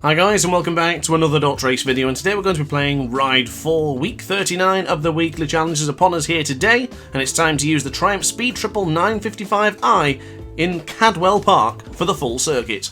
Hi guys, and welcome back to another DrAce video, and today we're going to be playing Ride 4. Week 39 of the weekly challenge is upon us here today, and it's time to use the Triumph Speed Triple 955i in Cadwell Park for the full circuit.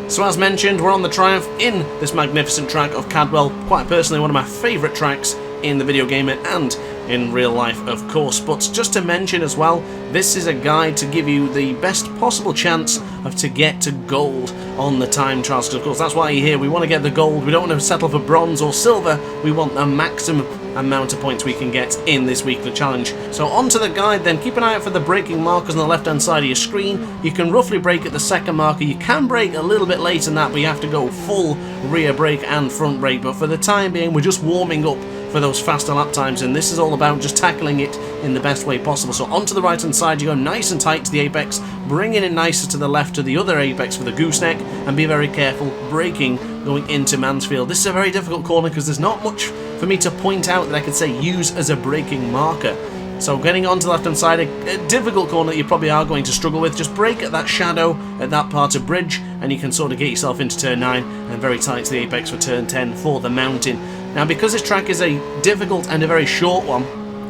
So as mentioned, we're on the Triumph in this magnificent track of Cadwell, quite personally one of my favourite tracks in the video game and in real life, of course. But just to mention as well, this is a guide to give you the best possible chance to get to gold on the time trials, because of course that's why you're here. We want to get the gold, we don't want to settle for bronze or silver, we want the maximum amount of points we can get in this weekly challenge. So onto the guide then. Keep an eye out for the braking markers on the left hand side of your screen. You can roughly brake at the second marker, you can brake a little bit later than that, but you have to go full rear brake and front brake. But for the time being, we're just warming up for those faster lap times, and this is all about just tackling it in the best way possible. So onto the right hand side, you go nice and tight to the apex, bringing it nicer to the left to the other apex for the gooseneck, and be very careful braking going into Mansfield. This is a very difficult corner because there's not much for me to point out that I could say use as a braking marker. So getting onto the left hand side, a difficult corner that you probably are going to struggle with. Just brake at that shadow at that part of bridge, and you can sort of get yourself into turn 9 and very tight to the apex for turn 10 for the mountain. Now, because this track is a difficult and a very short one,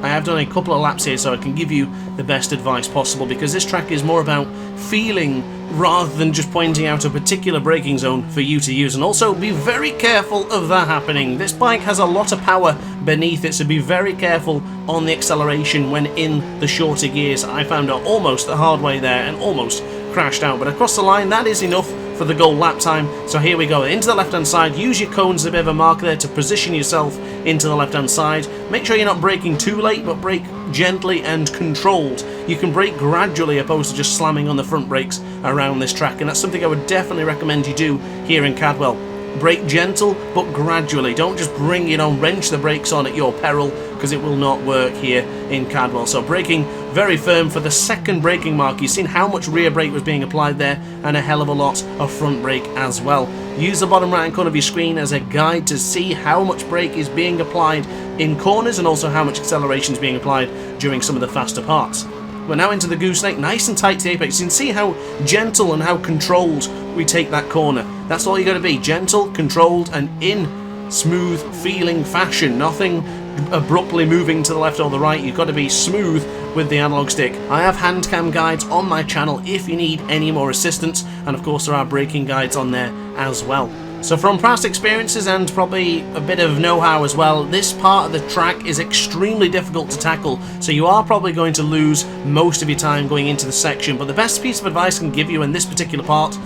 I have done a couple of laps here so I can give you the best advice possible, because this track is more about feeling rather than just pointing out a particular braking zone for you to use. And also be very careful of that happening. This bike has a lot of power beneath it, so be very careful on the acceleration when in the shorter gears. I found out almost the hard way there and almost crashed out, but across the line that is enough for the goal lap time. So here we go, into the left hand side, use your cones as a bit of a marker there to position yourself into the left hand side. Make sure you're not braking too late, but brake gently and controlled. You can brake gradually opposed to just slamming on the front brakes around this track, and that's something I would definitely recommend you do here in Cadwell. Brake gentle but gradually, don't just bring it on, wrench the brakes on at your peril, because it will not work here in Cadwell. So braking very firm for the second braking mark. You've seen how much rear brake was being applied there, and a hell of a lot of front brake as well. Use the bottom right hand corner of your screen as a guide to see how much brake is being applied in corners and also how much acceleration is being applied during some of the faster parts. We're now into the gooseneck, nice and tight to the apex. You can see how gentle and how controlled we take that corner. That's all you got to be, gentle, controlled, and in smooth feeling fashion. Nothing abruptly moving to the left or the right. You've got to be smooth with the analog stick. I have hand cam guides on my channel if you need any more assistance, and of course there are braking guides on there as well. So from past experiences and probably a bit of know-how as well, this part of the track is extremely difficult to tackle, so you are probably going to lose most of your time going into the section. But the best piece of advice I can give you in this particular part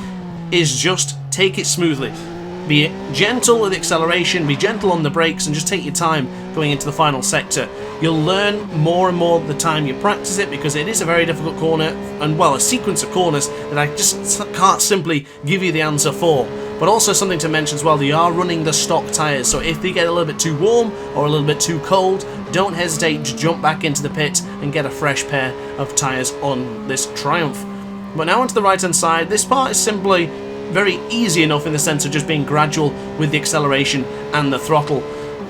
is just take it smoothly. Be gentle with the acceleration, be gentle on the brakes, and just take your time going into the final sector. You'll learn more and more the time you practice it, because it is a very difficult corner, and well, a sequence of corners that I just can't simply give you the answer for. But also something to mention as well, they are running the stock tyres, so if they get a little bit too warm or a little bit too cold, don't hesitate to jump back into the pit and get a fresh pair of tyres on this Triumph. But now onto the right hand side, this part is simply very easy enough in the sense of just being gradual with the acceleration and the throttle.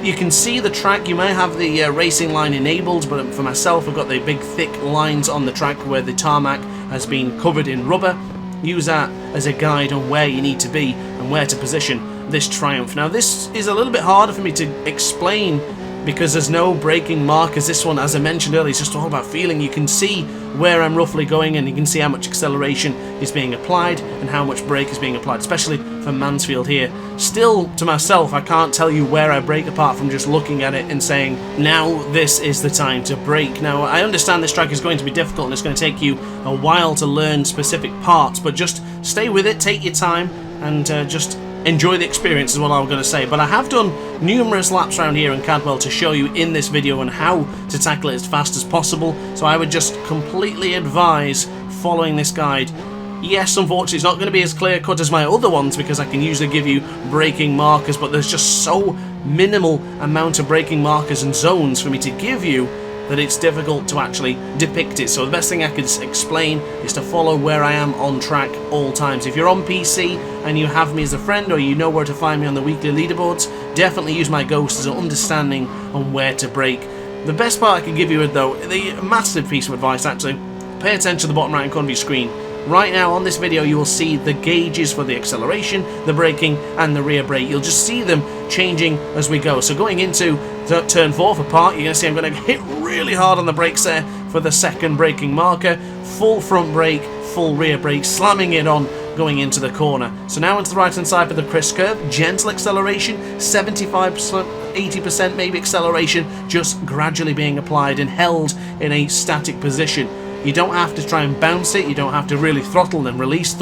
You can see the track, you may have the racing line enabled, but for myself I've got the big thick lines on the track where the tarmac has been covered in rubber. Use that as a guide on where you need to be and where to position this Triumph. Now this is a little bit harder for me to explain because there's no braking markers. This one, as I mentioned earlier, is just all about feeling. You can see where I'm roughly going, and you can see how much acceleration is being applied and how much brake is being applied, especially for Mansfield here. Still, to myself, I can't tell you where I brake apart from just looking at it and saying, now this is the time to brake. Now, I understand this track is going to be difficult and it's going to take you a while to learn specific parts, but just stay with it, take your time, and just enjoy the experience is what I'm going to say. But I have done numerous laps around here in Cadwell to show you in this video on how to tackle it as fast as possible, so I would just completely advise following this guide. Yes, unfortunately it's not going to be as clear cut as my other ones, because I can usually give you braking markers, but there's just so minimal amount of braking markers and zones for me to give you that it's difficult to actually depict it. So the best thing I could explain is to follow where I am on track all times. If you're on PC and you have me as a friend, or you know where to find me on the weekly leaderboards, definitely use my ghost as an understanding on where to brake. The best part I can give you though, the massive piece of advice actually, pay attention to the bottom right hand corner of your screen. right now on this video you will see the gauges for the acceleration, the braking and the rear brake. You'll just see them changing as we go. So going into turn 4 for Park, you're going to see I'm going to hit really hard on the brakes there for the second braking marker. Full front brake, full rear brake, slamming it on going into the corner. So now into the right hand side for the crisp curve, gentle acceleration, 75%, 80% maybe acceleration, just gradually being applied and held in a static position. You don't have to try and bounce it, you don't have to really throttle and release,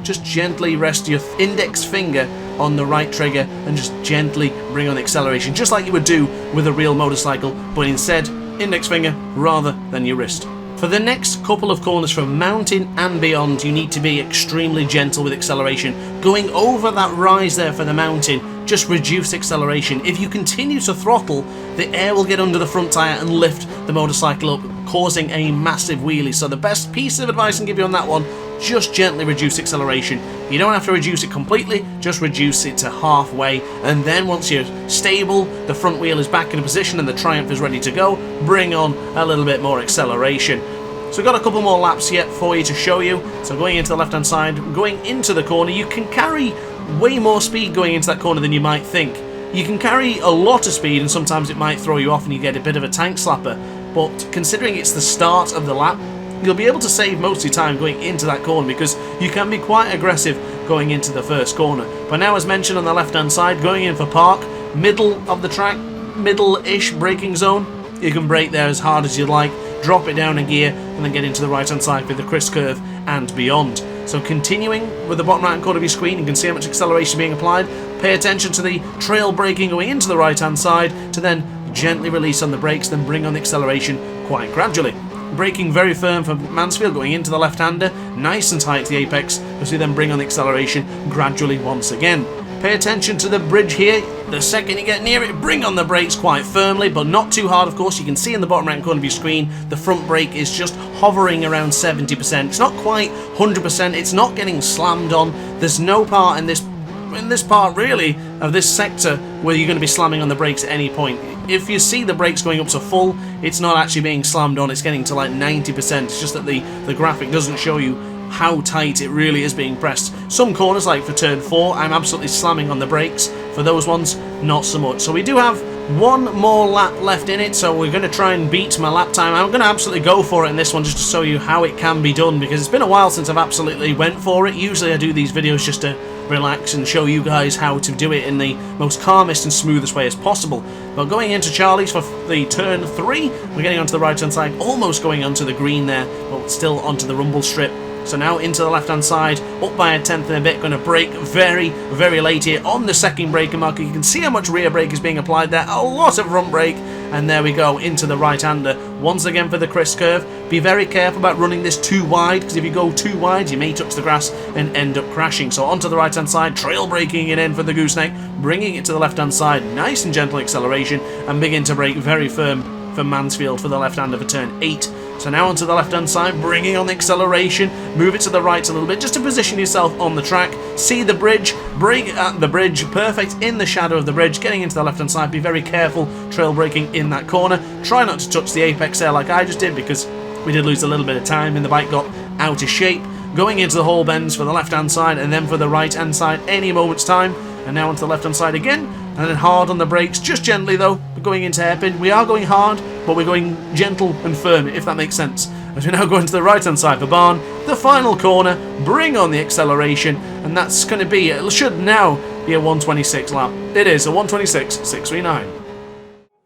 just gently rest your index finger on the right trigger and just gently bring on the acceleration, just like you would do with a real motorcycle, but instead, index finger rather than your wrist. For the next couple of corners from mountain and beyond, you need to be extremely gentle with acceleration. Going over that rise there for the mountain, just reduce acceleration. If you continue to throttle, the air will get under the front tyre and lift the motorcycle up, causing a massive wheelie. So the best piece of advice I can give you on that one, just gently reduce acceleration. You don't have to reduce it completely, just reduce it to halfway, and then once you're stable, the front wheel is back in a position and the Triumph is ready to go, bring on a little bit more acceleration. So we've got a couple more laps yet for you to show you. So going into the left hand side, going into the corner, you can carry way more speed going into that corner than you might think. You can carry a lot of speed and sometimes it might throw you off and you get a bit of a tank slapper, but considering it's the start of the lap, you'll be able to save most of your time going into that corner because you can be quite aggressive going into the first corner. But now, as mentioned on the left hand side, going in for Park, middle of the track, middle-ish braking zone, you can brake there as hard as you'd like, drop it down a gear and then get into the right hand side for the crisp curve and beyond. So continuing with the bottom right hand corner of your screen, you can see how much acceleration being applied. Pay attention to the trail braking going into the right hand side to then gently release on the brakes, then bring on the acceleration quite gradually. Braking very firm for Mansfield going into the left-hander, nice and tight to the apex as we then bring on the acceleration gradually once again. Pay attention to the bridge here. The second you get near it, bring on the brakes quite firmly, but not too hard, of course. You can see in the bottom right corner of your screen, the front brake is just hovering around 70%. It's not quite 100%. It's not getting slammed on. There's no part in this part, really, of this sector where you're going to be slamming on the brakes at any point. If you see the brakes going up to full, it's not actually being slammed on. It's getting to like 90%. It's just that the graphic doesn't show you how tight it really is being pressed. Some corners, like for turn 4, I'm absolutely slamming on the brakes. For those ones, not so much. So we do have one more lap left in it, so we're going to try and beat my lap time. I'm going to absolutely go for it in this one just to show you how it can be done, because it's been a while since I've absolutely went for it. Usually I do these videos just to relax and show you guys how to do it in the most calmest and smoothest way as possible. But going into Charlie's for the turn 3, we're getting onto the right hand side, almost going onto the green there, but still onto the rumble strip. So now into the left hand side, up by a tenth and a bit, going to brake very, very late here on the second braking marker. You can see how much rear brake is being applied there, a lot of front brake, and there we go, into the right hander. Once again for the crisp curve, be very careful about running this too wide, because if you go too wide, you may touch the grass and end up crashing. So onto the right hand side, trail braking it in for the gooseneck, bringing it to the left hand side, nice and gentle acceleration, and begin to brake very firm for Mansfield for the left hander for turn 8. So now onto the left hand side, bringing on the acceleration, move it to the right a little bit just to position yourself on the track. See the bridge, brake at the bridge, perfect in the shadow of the bridge, getting into the left hand side. Be very careful trail braking in that corner. Try not to touch the apex there like I just did, because we did lose a little bit of time and the bike got out of shape. Going into the hole bends for the left hand side and then for the right hand side any moment's time. And now onto the left hand side again, and then hard on the brakes, just gently though, going into hairpin. We are going hard, but we're going gentle and firm, if that makes sense. As we now go into the right hand side for Barn, the final corner, bring on the acceleration, and that's going to be, it should now be a 126 lap. It is a 126.639.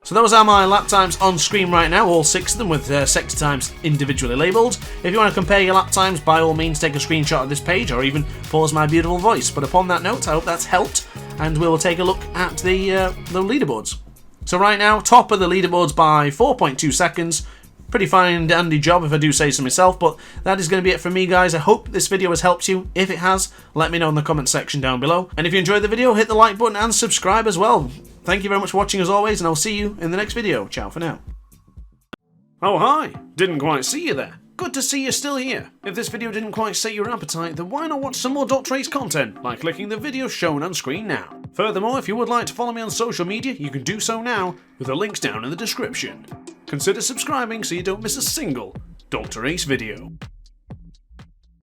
So those are my lap times on screen right now, all 6 of them with sector times individually labelled. If you want to compare your lap times, by all means take a screenshot of this page or even pause my beautiful voice. But upon that note, I hope that's helped, and we will take a look at the leaderboards. So right now, top of the leaderboards by 4.2 seconds. Pretty fine and dandy job if I do say so myself, but that is going to be it from me, guys. I hope this video has helped you. If it has, let me know in the comment section down below. And if you enjoyed the video, hit the like button and subscribe as well. Thank you very much for watching as always, and I'll see you in the next video. Ciao for now. Oh hi, didn't quite see you there. Good to see you're still here. If this video didn't quite sate your appetite, then why not watch some more DrAce content by clicking the video shown on screen now. Furthermore, if you would like to follow me on social media, you can do so now with the links down in the description. Consider subscribing so you don't miss a single DrAce video.